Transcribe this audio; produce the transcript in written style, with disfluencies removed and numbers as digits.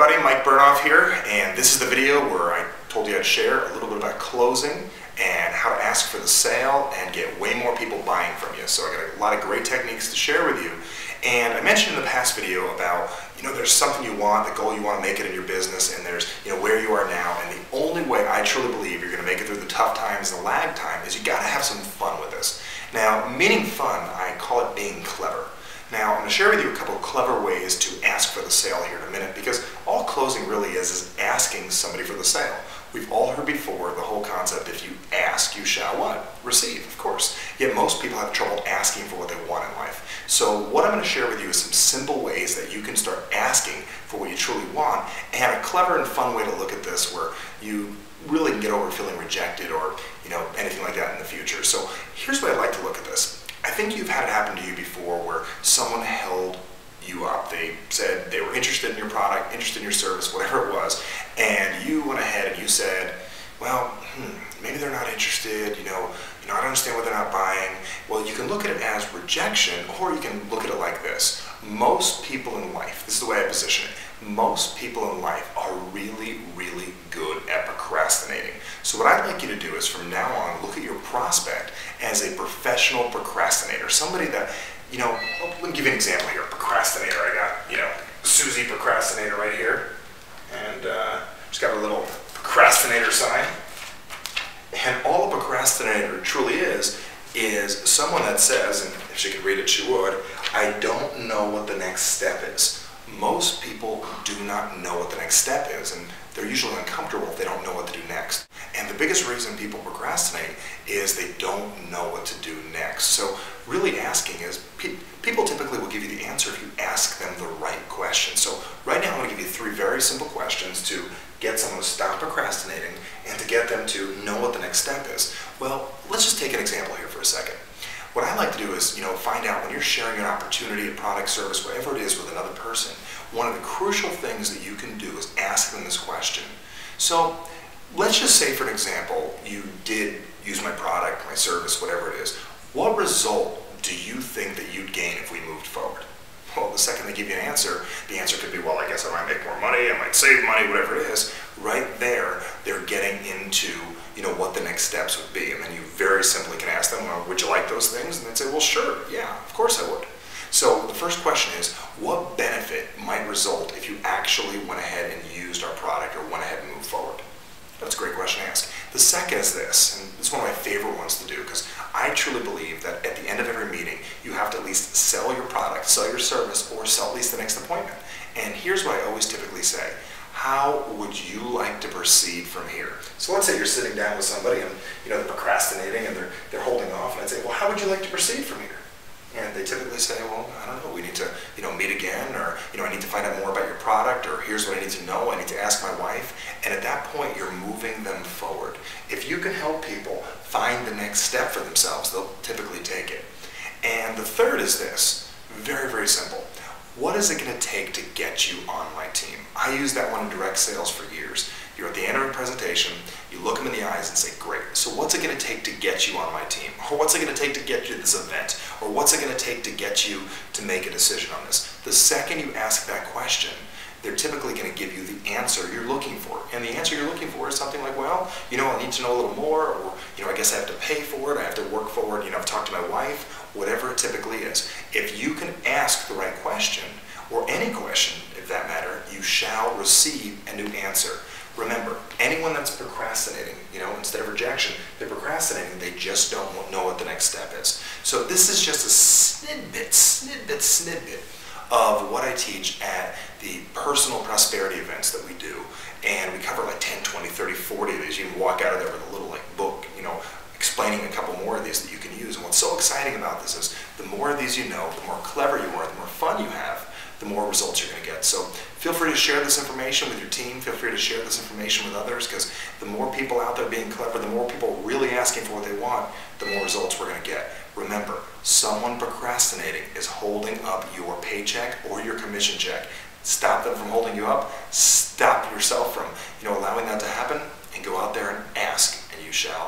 everybody, Mike Burnoff here, and this is the video where I told you I'd share a little bit about closing and how to ask for the sale and get way more people buying from you. So I got a lot of great techniques to share with you. And I mentioned in the past video about, there's something you want, the goal you want to make it in your business, and there's, where you are now. And the only way I truly believe you're going to make it through the tough times and the lag time is you got to have some fun with this. Now, meaning fun, I call it being clever. Now, I'm going to share with you a couple of clever ways to ask for the sale here in a minute, because all closing really is asking somebody for the sale. We've all heard before the whole concept, if you ask, you shall what? Receive, of course. Yet most people have trouble asking for what they want in life. So what I'm going to share with you is some simple ways that you can start asking for what you truly want, and a clever and fun way to look at this where you really can get over feeling rejected or anything like that in the future. So here's what I'd like to look at this. I think you've had it happen to you before where someone held you up. They said they were interested in your product, interested in your service, whatever it was, and you went ahead and you said, well, maybe they're not interested, I don't understand why they're not buying. Well, you can look at it as rejection, or you can look at it like this. Most people in life, this is the way I position it, most people in life are really, really good at procrastinating. So what I'd like you to do is from now on, look at your prospect as a professional procrastinator. Somebody that, let me give you an example here. Procrastinator, I got, Susie Procrastinator right here. And she's got a little procrastinator sign. And all a procrastinator truly is someone that says, and if she could read it, she would, I don't know what the next step is. Most people do not know what the next step is, and they're usually uncomfortable if they don't know what to do next. And the biggest reason people procrastinate is they don't know what to do next. So really asking is, people typically will give you the answer if you ask them the right question. So right now I'm going to give you 3 very simple questions to get someone to stop procrastinating and to get them to know what the next step is. Well, let's just take an example here for a second. What I like to do is, find out when you're sharing an opportunity, a product, service, whatever it is with another person, one of the crucial things that you can do is ask them this question. So let's just say, for an example, you did use my product, my service, whatever it is. What result do you think that you'd gain if we moved forward? Well, the second they give you an answer, the answer could be, well, I guess I might make more money, I might save money, whatever it is. Right there, they're getting into, what the next steps would be. And then you very simply can ask them, well, would you like those things? And they'd say, well, sure, yeah, of course I would. So the first question is, what benefit might result if you actually went ahead and used our product or went ahead and moved forward? That's a great question to ask. The second is this, and it's one of my favorite ones to do, because I truly believe that at the end of every meeting, you have to at least sell your product, sell your service, or sell at least the next appointment. And here's what I always typically say. How would you like to proceed from here? So let's say you're sitting down with somebody and they're procrastinating and they're holding off, and I'd say, well, how would you like to proceed from here? And they typically say, well, I don't know, we need to meet again, or I need to find out more about your product, or here's what I need to know, I need to ask my wife. And at that point, you're moving them forward. If you can help people find the next step for themselves, they'll typically take it. And the third is this, very, very simple. What is it going to take to get you on my team? I use that one in direct sales for years. You're at the end of a presentation, you look them in the eyes and say, great, so what's it going to take to get you on my team? Or what's it going to take to get you to this event? Or what's it going to take to get you to make a decision on this? The second you ask that question, they're typically going to give you the answer you're looking for. And the answer you're looking for is something like, well, I need to know a little more, or, I guess I have to pay for it, I have to work for it, I've talked to my wife, whatever it typically is. If you can ask the right question, or any question, if that matter, you shall receive a new answer. Remember, anyone that's procrastinating, instead of rejection, they're procrastinating, they just don't know what the next step is. So this is just a snippet of what I teach at the personal prosperity events that we do. And we cover like 10, 20, 30, 40 of these. You can walk out of there with a little book, explaining a couple more of these that you can use. And what's so exciting about this is the more of these you know, the more clever you are, the more fun you have, the more results you're going to get. So feel free to share this information with your team. Feel free to share this information with others, because the more people out there being clever, the more people really asking for what they want, the more results we're going to get. Remember, someone procrastinating is holding up your paycheck or your commission check. Stop them from holding you up. Stop yourself from allowing that to happen, and go out there and ask, and you shall